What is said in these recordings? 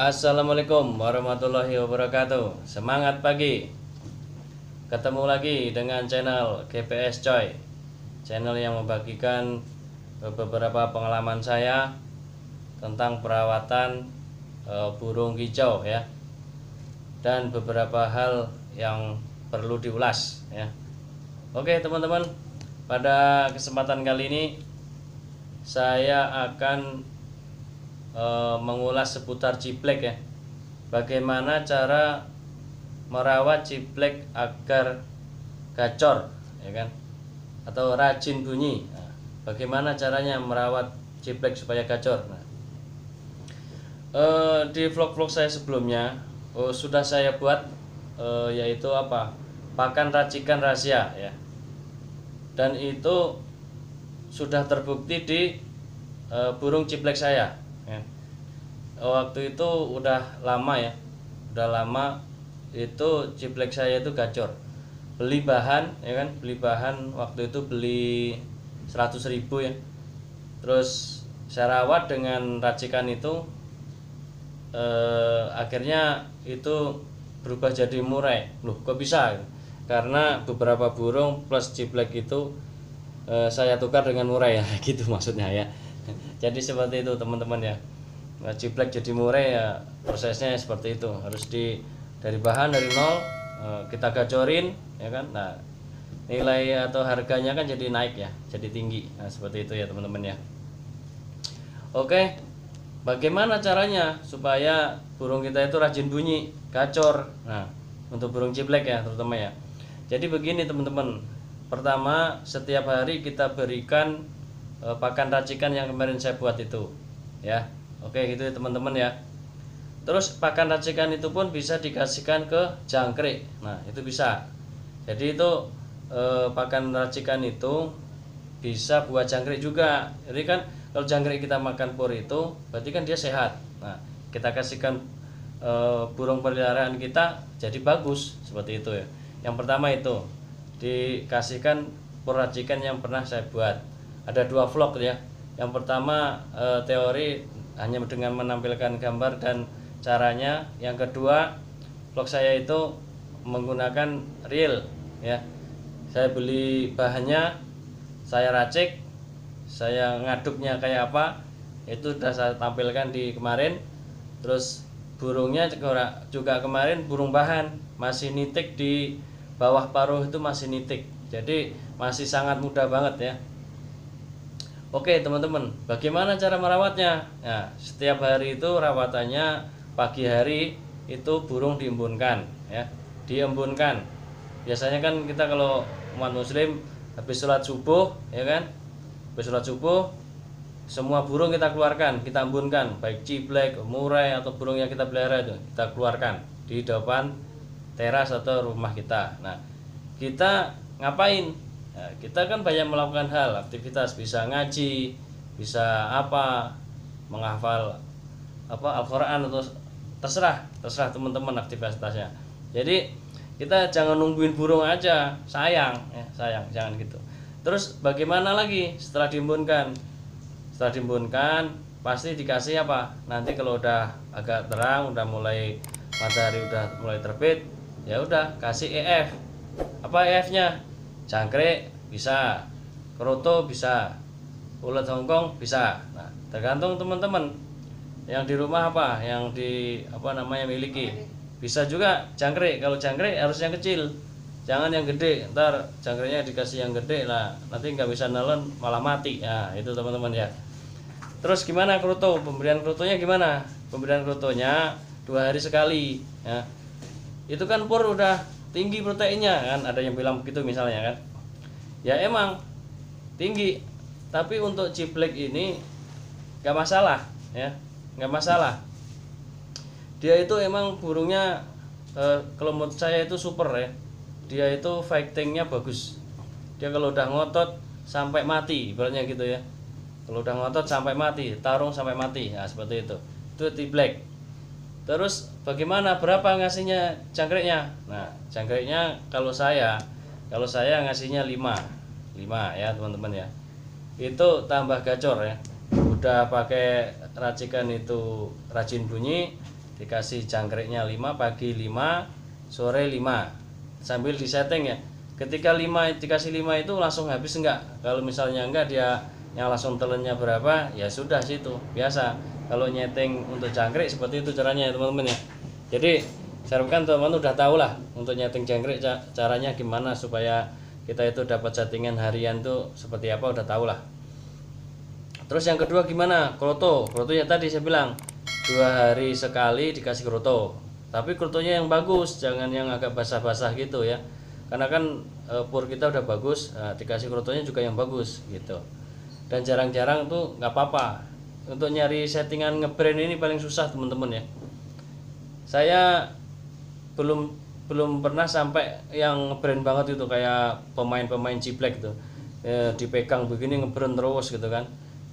Assalamualaikum warahmatullahi wabarakatuh. Semangat pagi. Ketemu lagi dengan channel GPS Coy. Channel yang membagikan beberapa pengalaman saya tentang perawatan burung kicau ya. Dan beberapa hal yang perlu diulas ya. Oke teman-teman, pada kesempatan kali ini saya akan mengulas seputar ciblek ya. Bagaimana cara merawat ciblek agar gacor ya kan, atau rajin bunyi. Nah, bagaimana caranya merawat ciblek supaya gacor. Nah, di vlog-vlog saya sebelumnya sudah saya buat yaitu pakan racikan rahasia ya, dan itu sudah terbukti di burung ciblek saya ya. Waktu itu udah lama ya, itu ciblek saya itu gacor. Beli bahan ya kan, waktu itu beli 100.000 ya. Terus saya rawat dengan racikan itu, akhirnya itu berubah jadi murai. Loh kok bisa? Karena beberapa burung plus ciblek itu saya tukar dengan murai ya gitu maksudnya ya. Jadi seperti itu teman-teman ya. Ciblek jadi murai ya, prosesnya seperti itu. Harus dari bahan dari nol kita gacorin ya kan. Nah, nilai atau harganya kan jadi naik ya, jadi tinggi. Nah, seperti itu ya teman-teman ya. Oke, bagaimana caranya supaya burung kita itu rajin bunyi, gacor? Nah, untuk burung ciblek ya terutama ya. Jadi begini teman-teman. Pertama, setiap hari kita berikan pakan racikan yang kemarin saya buat itu ya. Oke gitu ya teman-teman ya. Terus pakan racikan itu pun bisa dikasihkan ke jangkrik. Nah itu bisa. Jadi itu pakan racikan itu bisa buat jangkrik juga. Jadi kan kalau jangkrik kita makan pur itu berarti kan dia sehat. Nah kita kasihkan burung peliharaan kita jadi bagus seperti itu ya. Yang pertama itu dikasihkan pur racikan yang pernah saya buat. Ada 2 vlog ya. Yang pertama teori hanya dengan menampilkan gambar dan caranya. Yang kedua vlog saya itu menggunakan real ya. Saya beli bahannya, saya racik, saya ngaduknya kayak apa, itu sudah saya tampilkan di kemarin. Terus burungnya juga kemarin burung bahan, masih nitik di bawah paruh itu masih nitik. Jadi masih sangat mudah banget ya. Oke teman-teman, bagaimana cara merawatnya? Nah, setiap hari itu rawatannya pagi hari itu burung diembunkan ya, diembunkan. Biasanya kan kita kalau umat muslim habis sholat subuh ya kan, habis sholat subuh semua burung kita keluarkan, kita embunkan, baik ciblek, murai atau burung yang kita pelihara itu kita keluarkan di depan teras atau rumah kita. Nah, kita ngapain? Nah, kita kan banyak melakukan hal, aktivitas, bisa ngaji, bisa menghafal Al-Quran atau terserah teman-teman aktivitasnya. Jadi kita jangan nungguin burung aja, sayang jangan gitu. Terus bagaimana lagi setelah diembunkan? Setelah diembunkan pasti dikasih nanti kalau udah agak terang, udah mulai matahari udah mulai terbit, ya udah kasih EF. Apa EF-nya? Jangkrik bisa, kroto bisa, ulet Hongkong bisa. Nah, tergantung teman-teman yang di rumah yang miliki. Bisa juga jangkrik. Kalau jangkrik harus yang kecil, jangan yang gede. Ntar jangkriknya dikasih yang gede lah, nanti nggak bisa nelen malah mati. Nah, itu teman-teman ya. Terus gimana kroto? Pemberian krotonya gimana? Pemberian krotonya 2 hari sekali ya. Itu kan pur udah tinggi proteinnya kan, ada yang bilang begitu misalnya kan. Ya emang tinggi, tapi untuk ciblek ini nggak masalah ya, nggak masalah. Dia itu emang burungnya kalau menurut saya itu super ya. Dia itu fightingnya bagus. Dia kalau udah ngotot sampai mati ibaratnya gitu ya. Kalau udah ngotot sampai mati, tarung sampai mati. Nah seperti itu ciblek. Terus bagaimana, berapa ngasihnya jangkriknya? Nah jangkriknya kalau saya ngasihnya 5 ya teman-teman ya. Itu tambah gacor ya. Udah pakai racikan itu rajin bunyi, dikasih jangkriknya 5, pagi 5, sore 5, sambil disetting ya. Ketika 5 dikasih 5 itu langsung habis enggak? Kalau misalnya enggak, dia yang langsung telennya berapa, ya sudah situ biasa. Kalau nyeting untuk jangkrik seperti itu caranya ya teman-teman ya. Jadi saya harapkan teman-teman udah tahu lah untuk nyeting jangkrik caranya gimana supaya kita itu dapat settingan harian tuh seperti apa, udah tahu lah. Terus yang kedua gimana? Kroto ya tadi saya bilang 2 hari sekali dikasih kroto, tapi krotonya yang bagus, jangan yang agak basah-basah gitu ya, karena kan pur kita udah bagus. Nah, dikasih krotonya juga yang bagus gitu. Dan jarang-jarang tuh nggak apa-apa. Untuk nyari settingan ngebrand ini paling susah teman-teman ya. Saya belum pernah sampai yang ngebrand banget itu kayak pemain-pemain ciblek itu, dipegang begini ngebrand terus gitu kan.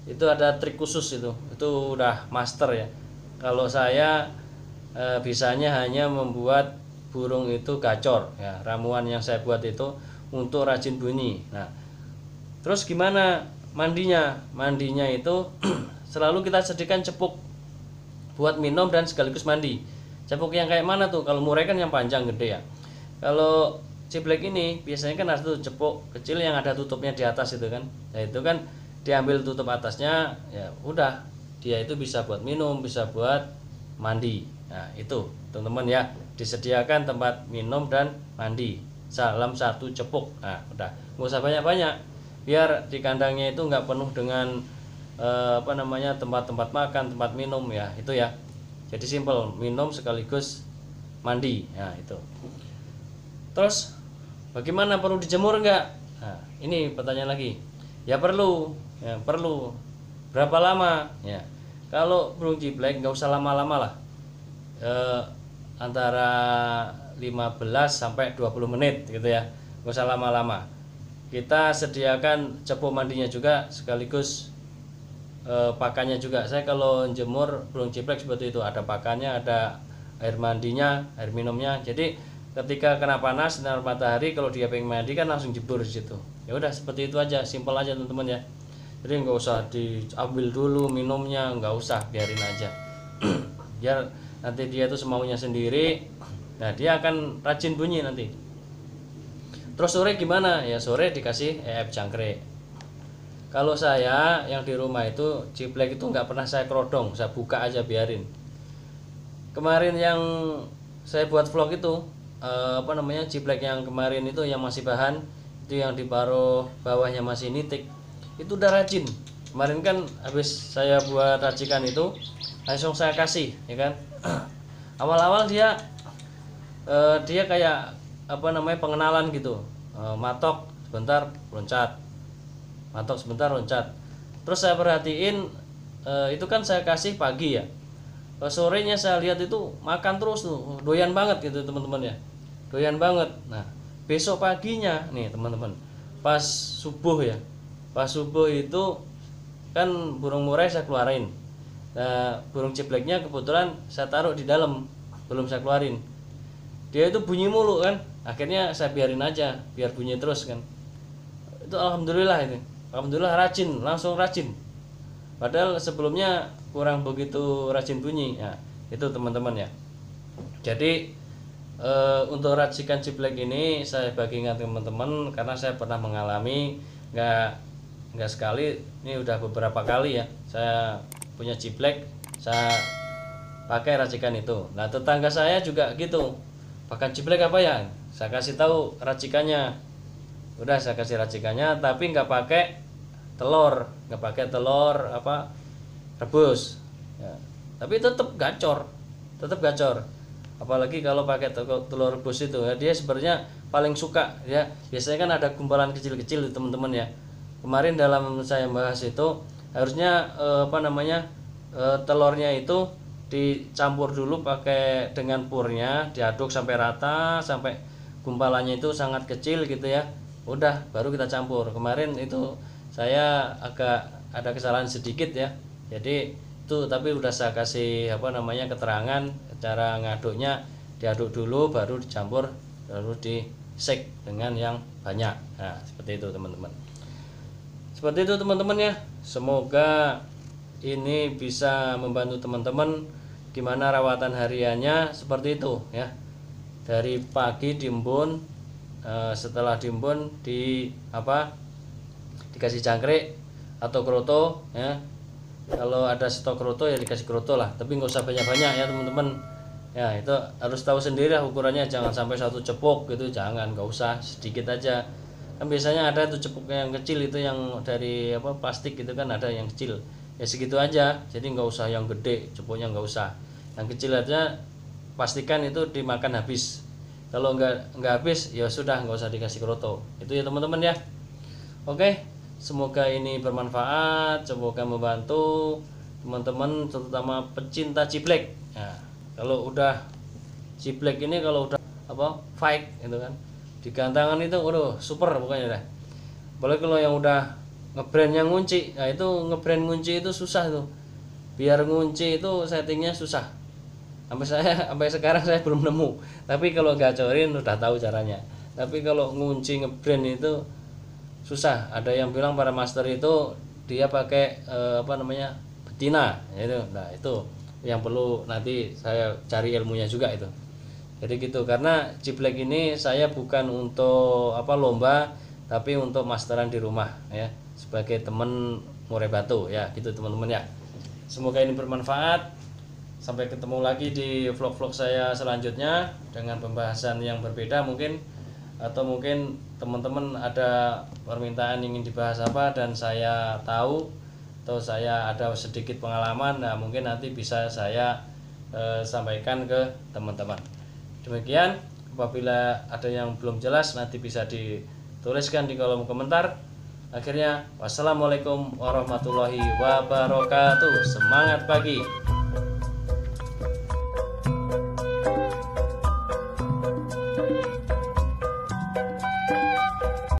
Itu ada trik khusus itu udah master ya. Kalau saya bisanya hanya membuat burung itu gacor ya. Ramuan yang saya buat itu untuk rajin bunyi. Nah, terus gimana mandinya? Mandinya itu selalu kita sediakan cepuk buat minum dan sekaligus mandi. Cepuk yang kayak mana tuh? Kalau murai kan yang panjang gede ya. Kalau ciblek ini biasanya kan ada tuh cepuk kecil yang ada tutupnya di atas itu kan. Nah, itu kan diambil tutup atasnya, ya udah, dia itu bisa buat minum, bisa buat mandi. Nah, itu teman-teman ya, disediakan tempat minum dan mandi dalam 1 cepuk. Nah, udah, nggak usah banyak-banyak, biar di kandangnya itu nggak penuh dengan tempat-tempat makan, tempat minum ya, itu ya. Jadi simple, minum sekaligus mandi. Nah, itu. Terus bagaimana, perlu dijemur enggak? Nah, ini pertanyaan lagi. Ya perlu. Berapa lama? Ya. Kalau burung ciblek nggak usah lama-lama lah. Antara 15 sampai 20 menit gitu ya. Nggak usah lama-lama. Kita sediakan cepuk mandinya juga sekaligus pakannya juga. Saya kalau jemur burung ciblek seperti itu, ada pakannya, ada air mandinya, air minumnya. Jadi ketika kena panas sinar matahari, kalau dia pengen mandi kan langsung jebur di situ. Ya udah, seperti itu aja, simpel aja teman-teman ya. Jadi nggak usah diambil dulu minumnya, nggak usah, biarin aja. Biar nanti dia tuh semaunya sendiri. Nah, dia akan rajin bunyi nanti. Terus sore gimana? Ya sore dikasih EF jangkrik. Kalau saya yang di rumah itu ciblek itu nggak pernah saya kerodong, saya buka aja biarin. Kemarin yang saya buat vlog itu ciblek yang kemarin itu yang masih bahan, itu yang di paruh bawahnya masih nitik, itu udah rajin. Kemarin kan habis saya buat racikan itu langsung saya kasih ya kan. Awal-awal dia kayak pengenalan gitu, matok sebentar loncat, matok sebentar loncat. Terus saya perhatiin itu kan saya kasih pagi ya, sorenya saya lihat itu makan terus tuh, doyan banget gitu teman-teman ya, doyan banget. Nah, besok paginya nih teman-teman, pas subuh ya, pas subuh itu kan burung murai saya keluarin. Nah, burung cibleknya kebetulan saya taruh di dalam, belum saya keluarin. Dia itu bunyi mulu kan, akhirnya saya biarin aja biar bunyi terus kan. Itu alhamdulillah, itu alhamdulillah rajin, langsung rajin, padahal sebelumnya kurang begitu rajin bunyi ya. Itu teman-teman ya. Jadi untuk racikan ciblek ini saya bagikan teman-teman karena saya pernah mengalami, nggak sekali, ini udah beberapa kali ya saya punya ciblek, saya pakai racikan itu. Nah, tetangga saya juga gitu, pakai ciblek apa ya, saya kasih tahu racikannya. Udah saya kasih racikannya, tapi nggak pakai telur, rebus ya. Tapi tetap gacor, apalagi kalau pakai telur rebus itu ya, dia sebenarnya paling suka ya. Biasanya kan ada gumpalan kecil-kecil teman-teman ya. Kemarin dalam saya bahas itu harusnya telurnya itu dicampur dulu pakai dengan purnya, diaduk sampai rata, sampai gumpalannya itu sangat kecil gitu ya. Udah, baru kita campur. Kemarin itu saya agak ada kesalahan sedikit ya. Jadi itu, tapi udah saya kasih keterangan cara ngaduknya, diaduk dulu baru dicampur, baru di shake dengan yang banyak. Nah, seperti itu teman-teman. Seperti itu teman-teman ya. Semoga ini bisa membantu teman-teman gimana rawatan hariannya seperti itu ya. Dari pagi diembun, setelah diembun dikasih jangkrik atau kroto ya. Kalau ada stok kroto ya dikasih kroto lah, tapi nggak usah banyak-banyak ya teman-teman ya. Itu harus tahu sendiri lah ukurannya, jangan sampai 1 cepuk gitu, jangan, nggak usah, sedikit aja. Kan biasanya ada tuh cepuk yang kecil itu yang dari plastik gitu kan, ada yang kecil ya, segitu aja. Jadi nggak usah yang gede, cepuknya nggak usah, yang kecil aja. Pastikan itu dimakan habis. Kalau nggak habis ya sudah, nggak usah dikasih kroto. Itu ya teman-teman ya. Oke, semoga ini bermanfaat, semoga membantu teman-teman terutama pecinta ciblek. Nah, kalau udah ciblek ini, kalau udah fight gitu kan, di gantangan itu waduh super pokoknya dah. Apalagi kalau yang udah ngebrand yang ngunci, nah itu ngebrand ngunci itu susah tuh. Biar ngunci itu settingnya susah. Sampai sekarang saya belum nemu. Tapi kalau gacorin udah tahu caranya. Tapi kalau ngunci ngebrand itu susah. Ada yang bilang para master itu dia pakai betina itu. Nah itu yang perlu nanti saya cari ilmunya juga itu. Jadi gitu, karena ciblek ini saya bukan untuk lomba, tapi untuk masteran di rumah ya, sebagai temen murai batu ya, gitu teman-teman ya. Semoga ini bermanfaat. Sampai ketemu lagi di vlog-vlog saya selanjutnya dengan pembahasan yang berbeda mungkin, atau mungkin teman-teman ada permintaan ingin dibahas apa dan saya tahu atau saya ada sedikit pengalaman, nah mungkin nanti bisa saya sampaikan ke teman-teman. Demikian, apabila ada yang belum jelas nanti bisa dituliskan di kolom komentar. Akhirnya, wassalamualaikum warahmatullahi wabarakatuh. Semangat pagi.